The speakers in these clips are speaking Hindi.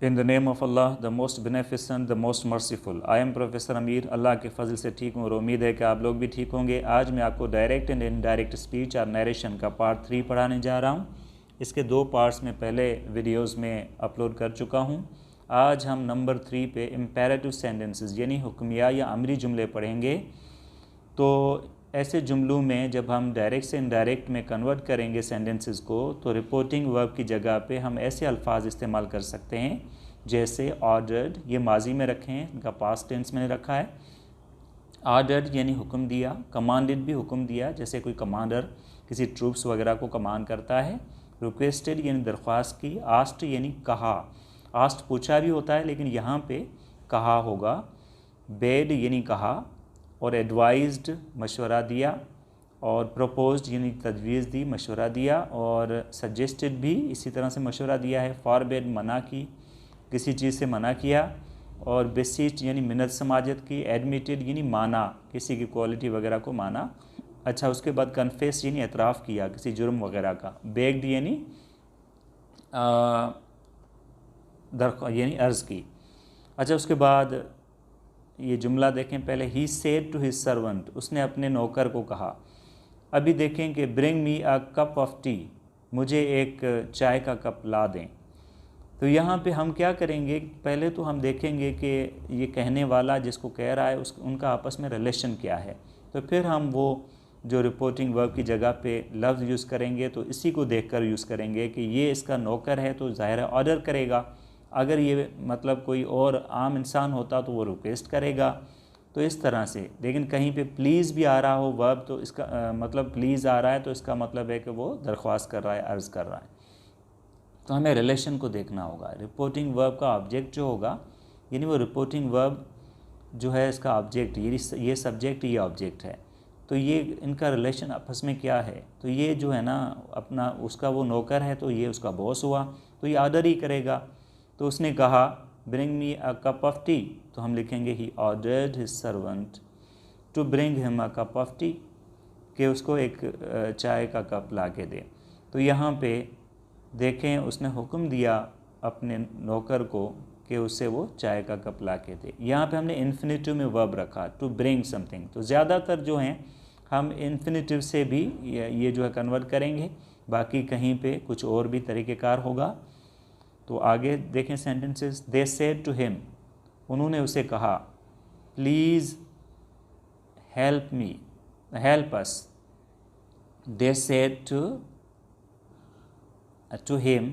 In the name of Allah the most beneficent the most merciful. I am professor Amir. अल्लाह के फजल से ठीक हूँ और उम्मीद है कि आप लोग भी ठीक होंगे। आज मैं आपको डायरेक्ट एंड इनडायरेक्ट स्पीच और नरेशन का पार्ट 3 पढ़ाने जा रहा हूँ। इसके 2 पार्ट्स में पहले वीडियोज़ में अपलोड कर चुका हूँ। आज हम नंबर 3 पे इम्पेरेटिव सेंटेंसेस यानी हुक्मिया या अमरी जुमले पढ़ेंगे। तो ऐसे जुमलों में जब हम डायरेक्ट से इनडायरेक्ट में कन्वर्ट करेंगे सेंटेंसेस को, तो रिपोर्टिंग वर्ब की जगह पे हम ऐसे अल्फाज इस्तेमाल कर सकते हैं जैसे ऑर्डर्ड, ये माजी में रखे हैं, इनका पास्ट टेंस में रखा है। ऑर्डर्ड यानी हुक्म दिया, कमांडेड भी हुक्म दिया, जैसे कोई कमांडर किसी ट्रूप्स वगैरह को कमांड करता है। रिक्वेस्टेड यानी दरख्वास्त की। आस्क्ड यानी कहा, आस्क्ड पूछा भी होता है लेकिन यहाँ पे कहा होगा। बेड यानी कहा, और एडवाइज्ड मशवरा दिया, और प्रपोज्ड यानी तजवीज़ दी, मशवरा दिया, और सजेस्टेड भी इसी तरह से मशवरा दिया है। फॉरबेड मना की, किसी चीज़ से मना किया, और बेसिस्ट यानी मिन्नत समाजत की। एडमिटेड यानी माना, किसी की क्वालिटी वगैरह को माना। अच्छा, उसके बाद कन्फेस यानी एतराफ़ किया किसी जुर्म वगैरह का। बेग्ड यानी अर्ज़ की। अच्छा, उसके बाद ये जुमला देखें पहले। He said to his servant, उसने अपने नौकर को कहा। अभी देखें कि bring me a cup of tea, मुझे एक चाय का कप ला दें। तो यहाँ पे हम क्या करेंगे, पहले तो हम देखेंगे कि ये कहने वाला जिसको कह रहा है उनका आपस में रिलेशन क्या है। तो फिर हम वो जो रिपोर्टिंग वर्ब की जगह पे लफ्ज़ यूज़ करेंगे तो इसी को देखकर यूज़ करेंगे कि ये इसका नौकर है तो ज़ाहिर है ऑर्डर करेगा। अगर ये मतलब कोई और आम इंसान होता तो वो रिक्वेस्ट करेगा। तो इस तरह से, लेकिन कहीं पे प्लीज़ भी आ रहा हो वर्ब तो इसका मतलब प्लीज़ आ रहा है तो इसका मतलब है कि वो दरख्वास्त कर रहा है, अर्ज़ कर रहा है। तो हमें रिलेशन को देखना होगा। रिपोर्टिंग वर्ब का ऑब्जेक्ट जो होगा, यानी वो रिपोर्टिंग वर्ब जो है इसका ऑब्जेक्ट, ये सब्जेक्ट, ये ऑब्जेक्ट है, तो ये इनका रिलेशन आपस में क्या है। तो ये जो है ना अपना उसका वो नौकर है तो ये उसका बॉस हुआ, तो ये ऑर्डर ही करेगा। तो उसने कहा bring me a cup of tea, तो हम लिखेंगे he ordered his servant to bring him a cup of tea, कि उसको एक चाय का कप ला के दे। तो यहाँ पे देखें उसने हुक्म दिया अपने नौकर को कि उससे वो चाय का कप ला के दे। यहाँ पे हमने इन्फिनेटिव में वर्ब रखा, टू ब्रिंग समथिंग। तो ज़्यादातर जो हैं हम इन्फिनेटिव से भी ये जो है कन्वर्ट करेंगे, बाकी कहीं पे कुछ और भी तरीक़ेकार होगा। तो आगे देखें sentences. They said to him, उन्होंने उसे कहा। Please help me, help us. They said to him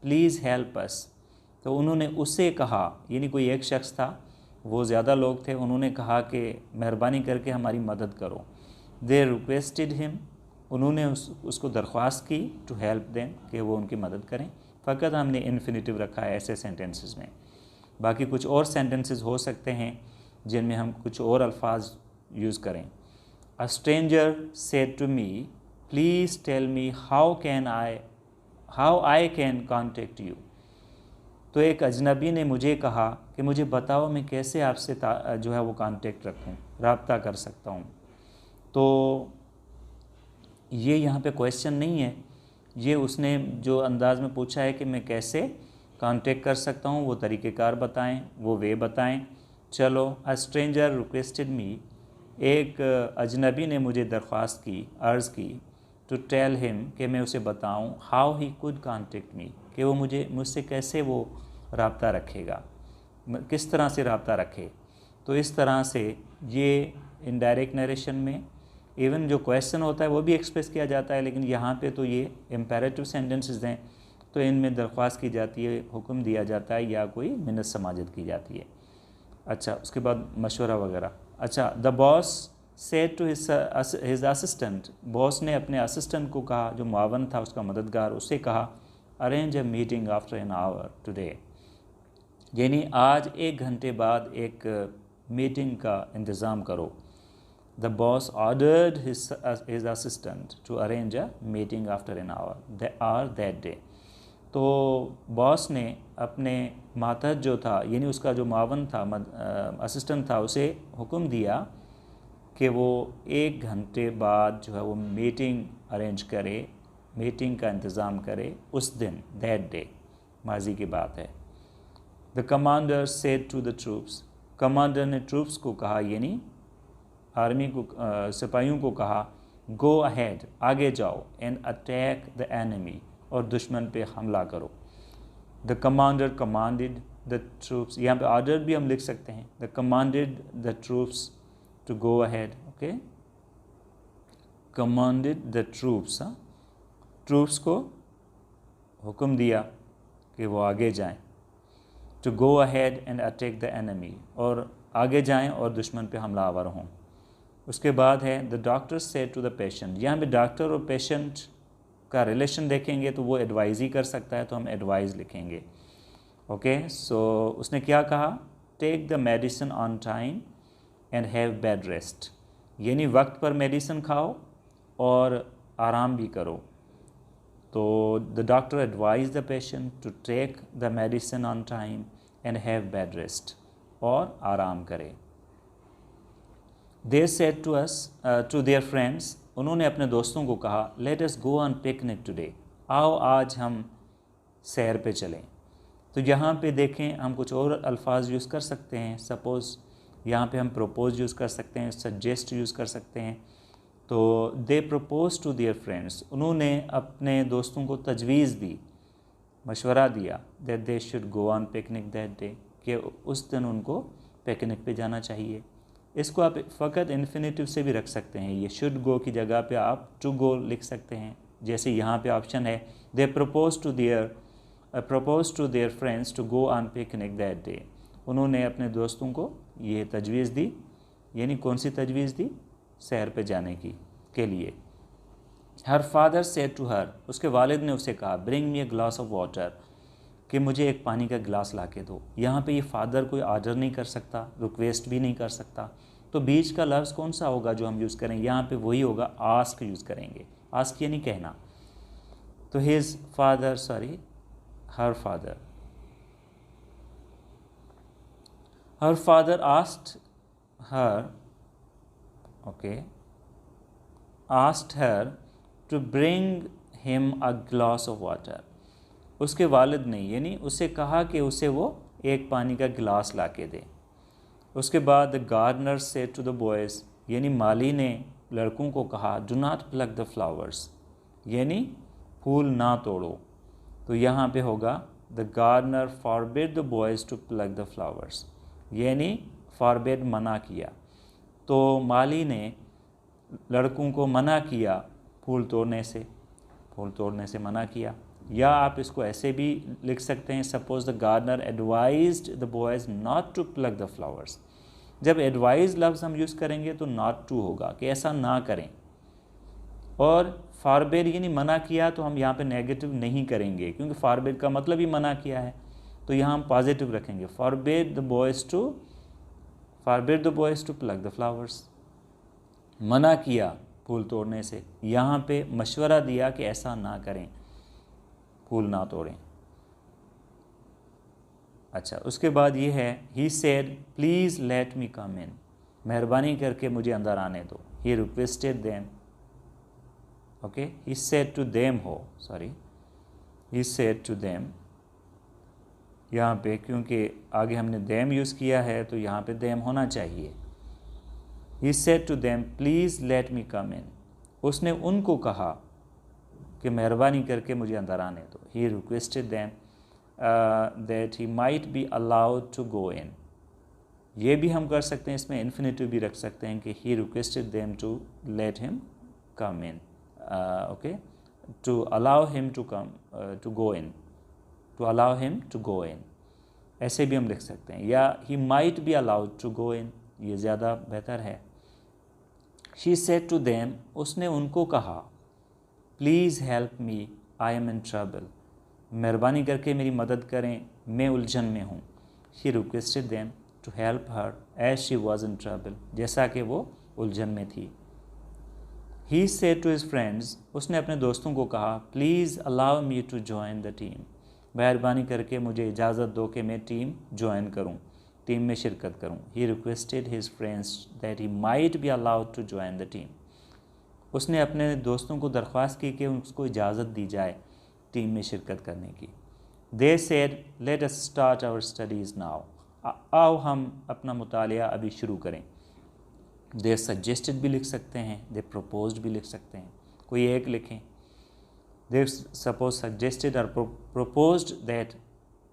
please help us, तो उन्होंने उससे कहा, यानी कोई एक शख्स था, वो ज़्यादा लोग थे, उन्होंने कहा कि मेहरबानी करके हमारी मदद करो। दे रिक्वेस्टेड हिम, उन्होंने उसको दरख्वास्त की, टू हेल्प देम, कि वो उनकी मदद करें। फ़कत हमने इन्फिनेटिव रखा है ऐसे सेंटेंसेस में। बाकी कुछ और सेंटेंसेस हो सकते हैं जिनमें हम कुछ और अल्फाज यूज़ करें। A stranger said to me please tell me how I can contact you, तो एक अजनबी ने मुझे कहा कि मुझे बताओ मैं कैसे आपसे जो है वो कांटेक्ट रखूं, रब्ता कर सकता हूं। तो ये यहाँ पे क्वेश्चन नहीं है, ये उसने जो अंदाज़ में पूछा है कि मैं कैसे कांटेक्ट कर सकता हूँ, वो तरीक़ेकार बताएं, वो वे बताएं। चलो, अ स्ट्रेंजर रिक्वेस्टेड मी, एक अजनबी ने मुझे दरख्वास्त की, अर्ज़ की, टू टेल हिम, कि मैं उसे बताऊं, how he could contact me, कि वो मुझसे कैसे वो रब्ता रखेगा, किस तरह से रब्ता रखे। तो इस तरह से ये इनडायरेक्ट नरेशन में इवन जो क्वेश्चन होता है वो भी एक्सप्रेस किया जाता है, लेकिन यहाँ पे तो ये इम्पेरेटिव सेंटेंसेस हैं, तो इनमें दरख्वास्त की जाती है, हुक्म दिया जाता है, या कोई मिन्नत समाजत की जाती है। अच्छा, उसके बाद मशवरा वगैरह। अच्छा, the boss said to his assistant, boss ने अपने असिस्टेंट को कहा, जो मुआवन था उसका मददगार, उससे कहा arrange a meeting after an our today, यानी आज 1 घंटे बाद एक मीटिंग का इंतज़ाम करो। The boss ordered his assistant to arrange a meeting after an hour that day, तो बॉस ने अपने मातहत जो था, यानी उसका जो मावन था, असिस्टेंट था, उसे हुक्म दिया कि वो 1 घंटे बाद जो है वो मीटिंग अरेंज करे, मीटिंग का इंतज़ाम करे उस दिन, दैट डे, माजी की बात है। The commander said to the troops, commander ने ट्रूप्स को कहा, यानी आर्मी को, सिपाहियों को कहा, गो अहेड, आगे जाओ, एंड अटैक द एनिमी, और दुश्मन पे हमला करो। The commander commanded the troops, यहाँ पे ऑर्डर भी हम लिख सकते हैं, the commanded the troops to go ahead, okay, commanded the troops, troops को हुक्म दिया कि वो आगे जाएं, to go ahead and attack the enemy, और आगे जाएं और दुश्मन पे हमलावर हों। उसके बाद है the doctor said to the patient, यहाँ पे डॉक्टर और पेशेंट का रिलेशन देखेंगे तो वो एडवाइज़ ही कर सकता है, तो हम एडवाइज़ लिखेंगे, ओके। सो उसने क्या कहा, take the medicine on time and have bed rest, यानी वक्त पर मेडिसिन खाओ और आराम भी करो। तो the doctor advise the patient to take the medicine on time and have bed rest, और आराम करें। They said to us to their friends, उन्होंने अपने दोस्तों को कहा, let us go on picnic today, आओ आज हम सैर पे चलें। तो यहाँ पे देखें हम कुछ और अल्फाज यूज़ कर सकते हैं, सपोज़ यहाँ पे हम प्रोपोज यूज़ कर सकते हैं, सजेस्ट यूज़ कर सकते हैं। तो दे प्रपोज टू देयर फ्रेंड्स, उन्होंने अपने दोस्तों को तजवीज़ दी, मशवरा दिया, that they should go on picnic that day, कि उस दिन उनको पिकनिक पे जाना चाहिए। इसको आप फ़कत इन्फिनेटिव से भी रख सकते हैं, ये शुड गो की जगह पे आप टू गो लिख सकते हैं, जैसे यहाँ पे ऑप्शन है, they propose to their friends to go on picnic that day, उन्होंने अपने दोस्तों को ये तजवीज़ दी, यानी कौन सी तजवीज़ दी, सैर पे जाने की के लिए। Her father said to her, उसके वालिद ने उसे कहा, bring me a glass of water, कि मुझे एक पानी का गिलास ला के दो। यहाँ पे ये फादर कोई आर्डर नहीं कर सकता, रिक्वेस्ट भी नहीं कर सकता, तो बीच का लफ्ज़ कौन सा होगा जो हम यूज़ करेंगे, यहाँ पे वही होगा, आस्क यूज़ करेंगे, आस्क यानी कहना। तो his father, sorry her father asked her, okay, asked her to bring him a glass of water, उसके वालिद ने यानी उसे कहा कि उसे वो एक पानी का गिलास ला के दे। उसके बाद the gardener said to the boys, यानी माली ने लड़कों को कहा, do not pluck the flowers, यानी फूल ना तोड़ो। तो यहाँ पे होगा the gardener forbid the boys to pluck the flowers, यानी फॉरबिड मना किया। तो माली ने लड़कों को मना किया फूल तोड़ने से मना किया। या आप इसको ऐसे भी लिख सकते हैं, suppose the gardener advised the boys not to pluck the flowers. जब एडवाइज लफ्ज़ हम यूज़ करेंगे तो नॉट टू होगा, कि ऐसा ना करें। और फॉरबिड यानी मना किया, तो हम यहाँ पे नेगेटिव नहीं करेंगे, क्योंकि फॉरबिड का मतलब ही मना किया है, तो यहाँ हम पॉजिटिव रखेंगे, forbid the boys to pluck the flowers, मना किया फूल तोड़ने से। यहाँ पे मशवरा दिया कि ऐसा ना करें, फूल ना तोड़ें। अच्छा, उसके बाद ये है, he said please let me come in, मेहरबानी करके मुझे अंदर आने दो। He requested them, okay, he said to them he said to them, यहाँ पे क्योंकि आगे हमने देम यूज़ किया है तो यहाँ पे देम होना चाहिए। He said to them please let me come in, उसने उनको कहा कि मेहरबानी करके मुझे अंदर आने दो। He requested them that he might be allowed to go in, ये भी हम कर सकते हैं, इसमें इन्फिनेटिव भी रख सकते हैं कि he requested them to let him come in, okay, to allow him to come to go in, to allow him to go in, ऐसे भी हम लिख सकते हैं। या he might be allowed to go in, ये ज़्यादा बेहतर है। शी सेड टू देम, उसने उनको कहा, please help me, I am in trouble, मेहरबानी करके मेरी मदद करें, मैं उलझन में हूँ। She requested them to help her as she was in trouble, जैसा कि वो उलझन में थी। He said to his friends, उसने अपने दोस्तों को कहा, please allow me to join the team, मेहरबानी करके मुझे इजाज़त दो कि मैं टीम ज्वाइन करूँ, टीम में शिरकत करूँ। He requested his friends that he might be allowed to join the team, उसने अपने दोस्तों को दरख्वास्त की कि उसको इजाज़त दी जाए टीम में शिरकत करने की। They said let us start our studies now, आओ हम अपना मुतालिया अभी शुरू करें। दे सजेस्टेड भी लिख सकते हैं, दे प्रपोज्ड भी लिख सकते हैं, कोई एक लिखें। दे सपोज सजेस्टेड और प्रपोज्ड दैट,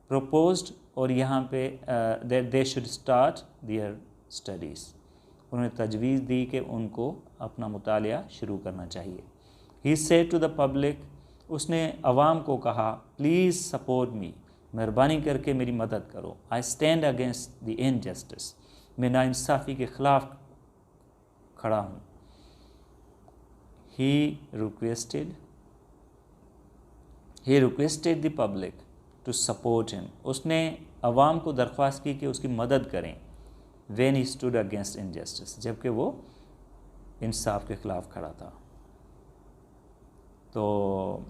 प्रपोज्ड और यहाँ पे that they should start their studies, उन्होंने तजवीज़ दी कि उनको अपना मुतालिया शुरू करना चाहिए। He said to the public, उसने अवाम को कहा प्लीज़ सपोर्ट मी, मेहरबानी करके मेरी मदद करो। I stand against the injustice, मैं नाइंसाफ़ी के ख़िलाफ़ खड़ा हूँ। He requested the public to support him, उसने अवाम को दरख्वास्त की कि उसकी मदद करें। When he stood against injustice, जबकि वो इंसाफ के ख़िलाफ़ खड़ा था। तो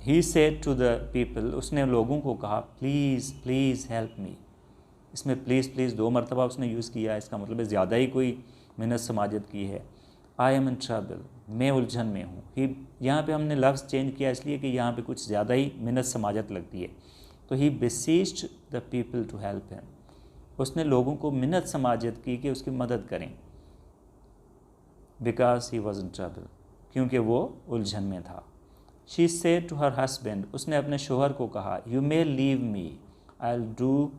he said to the people, उसने लोगों को कहा प्लीज़ प्लीज़ हेल्प मी। इसमें प्लीज़ प्लीज़ 2 मरतबा उसने यूज़ किया, इसका मतलब है ज़्यादा ही कोई मिन्नत समाजत की है। आई एम इन ट्रबल, मैं उलझन में हूँ। ही, यहाँ पे हमने लफ्ज़ चेंज किया इसलिए कि यहाँ पे कुछ ज़्यादा ही मिन्नत समाजत लगती है। तो he beseeched the people to help him, उसने लोगों को मिन्नत समाजत की कि उसकी मदद करें। Because he was in trouble, क्योंकि वो उलझन में था। She said to her husband, उसने अपने शोहर को कहा you may leave me, I will do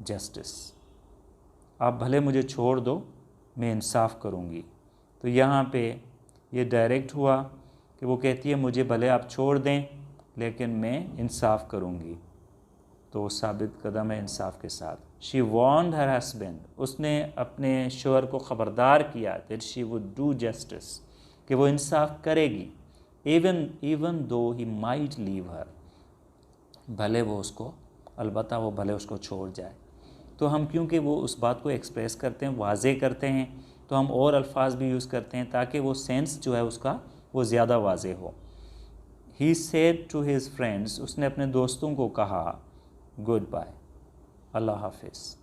justice, आप भले मुझे छोड़ दो, मैं इंसाफ करूँगी। तो यहाँ पे ये डायरेक्ट हुआ कि वो कहती है मुझे भले आप छोड़ दें लेकिन मैं इंसाफ करूँगी, तो साबित कदम है इंसाफ के साथ। शी वॉर्न्ड हर हस्बैंड, उसने अपने शोहर को ख़बरदार किया that she would do justice, कि वो इंसाफ करेगी। Even though he might leave her, भले वो उसको, अलबत्ता वो भले उसको छोड़ जाए। तो हम क्योंकि वो उस बात को एक्सप्रेस करते हैं, वाजे करते हैं, तो हम और अल्फाज भी यूज़ करते हैं ताकि वो सेंस जो है उसका वो ज़्यादा वाजे हो। He said to his friends, उसने अपने दोस्तों को कहा गुड बाय, अल्लाह हाफिज़।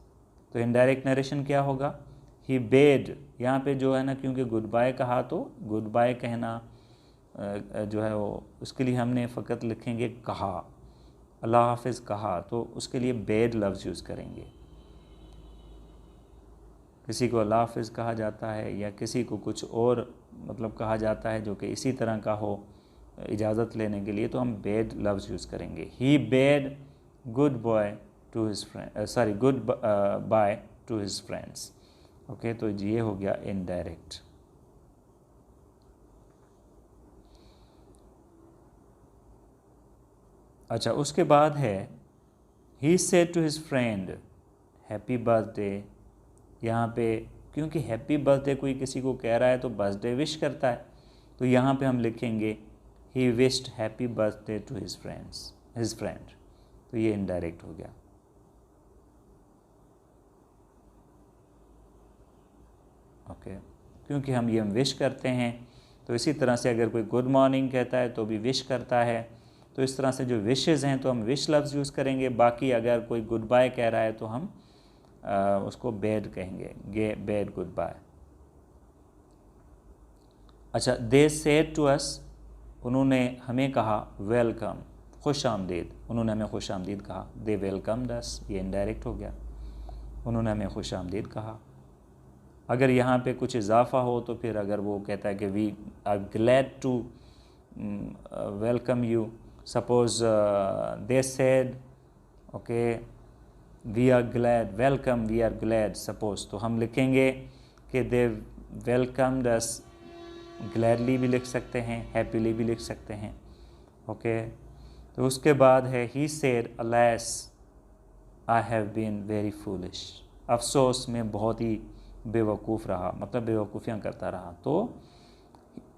तो इनडायरेक्ट नरेशन क्या होगा, ही बेड, यहाँ पे जो है ना, क्योंकि गुड बाय कहा तो गुड बाय कहना जो है वो, उसके लिए हमने फ़कत लिखेंगे कहा, अल्लाह हाफिज़ कहा, तो उसके लिए बेड लफ्ज़ यूज़ करेंगे। किसी को अल्लाह हाफिज़ कहा जाता है या किसी को कुछ और मतलब कहा जाता है जो कि इसी तरह का हो इजाज़त लेने के लिए, तो हम बेड लफ्ज़ यूज़ करेंगे। He bade good bye to his friend, good bye to his friends. Okay, तो ये हो गया इनडायरेक्ट। अच्छा, उसके बाद है he said to his friend happy birthday. यहाँ पे क्योंकि हैप्पी बर्थडे कोई किसी को कह रहा है तो बर्थडे विश करता है, तो यहाँ पे हम लिखेंगे he wished happy birthday to his friend. तो ये इनडायरेक्ट हो गया। ओके, क्योंकि हम ये विश करते हैं, तो इसी तरह से अगर कोई गुड मॉर्निंग कहता है तो भी विश करता है, तो इस तरह से जो विशेज़ हैं तो हम विश लफ्ज़ यूज़ करेंगे। बाकी अगर कोई गुड बाय कह रहा है तो हम उसको बेड कहेंगे, बेड गुड बाय। अच्छा, दे सेड टू अस, उन्होंने हमें कहा वेलकम, खुश आमदीद, उन्होंने हमें खुश आमदीद कहा। दे वेलकम दस, ये इनडायरेक्ट हो गया, उन्होंने हमें खुश आमदीद कहा। अगर यहाँ पे कुछ इजाफा हो तो फिर अगर वो कहता है कि we are glad to welcome you, suppose they said okay we are glad, welcome we are glad suppose, तो हम लिखेंगे कि दे वेलकम्ड अस, ग्लैडली भी लिख सकते हैं, हैप्पीली भी लिख सकते हैं। ओके, तो उसके बाद है he said alas I have been very foolish, अफसोस मैं बहुत ही बेवकूफ़ रहा, मतलब बेवकूफ़ियाँ करता रहा। तो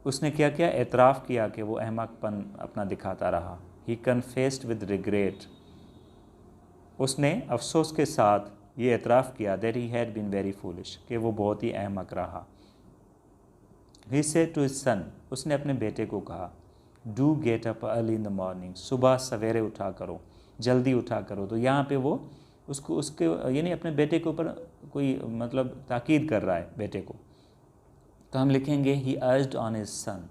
उसने क्या किया, एतराफ़ किया कि वो अहमकपन अपना दिखाता रहा। ही कन्फेस्ड विद रिग्रेट, उसने अफसोस के साथ ये एतराफ़ किया that he had been very foolish, कि वो बहुत ही अहमक रहा। He said to his son, उसने अपने बेटे को कहा do get up early in the morning, सुबह सवेरे उठा करो, जल्दी उठा करो। तो यहाँ पे वो उसको उसके यानी अपने बेटे के ऊपर कोई मतलब ताकीद कर रहा है बेटे को, तो हम लिखेंगे he urged on his son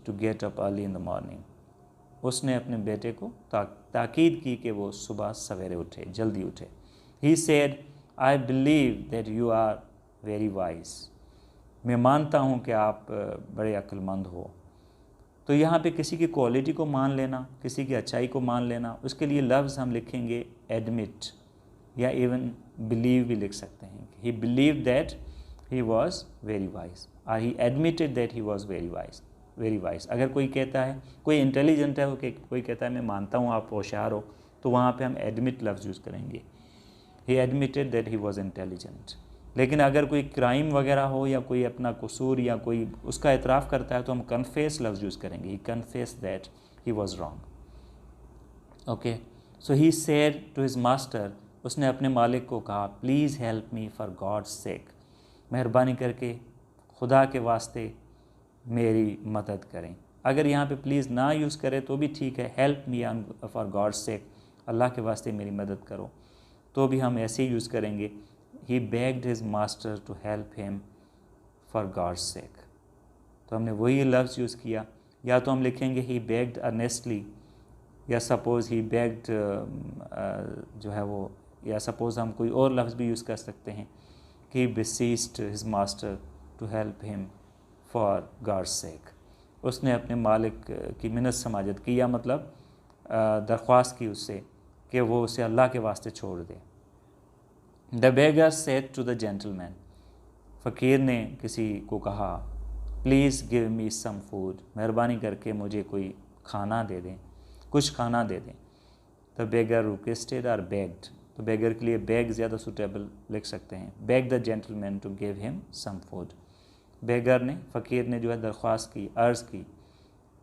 to get up early in the morning. उसने अपने बेटे को ताकीद की कि वो सुबह सवेरे उठे, जल्दी उठे। He said, I believe that you are very wise. मैं मानता हूँ कि आप बड़े अक्लमंद हो। तो यहाँ पे किसी की क्वालिटी को मान लेना, किसी की अच्छाई को मान लेना, उसके लिए लफ्ज़ हम लिखेंगे एडमिट या इवन बिलीव भी लिख सकते हैं। He believe that he was very wise, और he admitted that he was very wise, very wise. अगर कोई कहता है, कोई इंटेलिजेंट है, कोई कहता है मैं मानता हूँ आप होशियार हो, तो वहाँ पे हम एडमिट लफ्ज़ यूज़ करेंगे। ही admitted that he was intelligent. लेकिन अगर कोई क्राइम वगैरह हो या कोई अपना कसूर या कोई उसका एतराफ़ करता है तो हम कन्फेस लफ्ज़ यूज़ करेंगे। He confess that he was wrong. Okay, so he said to his master, उसने अपने मालिक को कहा, please help me for God's sake, मेहरबानी करके खुदा के वास्ते मेरी मदद करें। अगर यहाँ पे प्लीज़ ना यूज़ करें तो भी ठीक है, हेल्प मी फॉर गॉड्स सेक, अल्लाह के वास्ते मेरी मदद करो, तो भी हम ऐसे ही यूज़ करेंगे। He begged his master to help him for God's sake। तो हमने वही लफ्ज़ यूज़ किया। या तो हम लिखेंगे he begged earnestly, या सपोज़ he begged जो है वो, या सपोज़ हम कोई और लफ्ज़ भी यूज़ कर सकते हैं कि he beseeched his master to help him for God's sake। उसने अपने मालिक की मिन्नत समाजत की, या मतलब दरख्वास्त की उससे कि वो उसे अल्लाह के वास्ते छोड़ दे। The beggar said to the gentleman, फ़कीर ने किसी को कहा, please give me some food, मेहरबानी करके मुझे कोई खाना दे दें, कुछ खाना दे दें। The beggar requested or begged, तो beggar के लिए beg ज़्यादा suitable लिख सकते हैं। Beg the gentleman to give him some food। beggar ने, फ़कीर ने जो है दरख्वास्त की, अर्ज़ की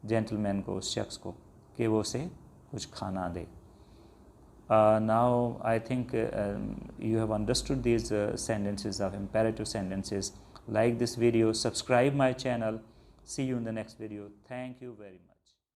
gentleman को, उस शख्स को, कि वो उसे कुछ खाना दे। Now I think you have understood these sentences of imperative sentences. Like this video, subscribe my channel. See you in the next video. Thank you very much.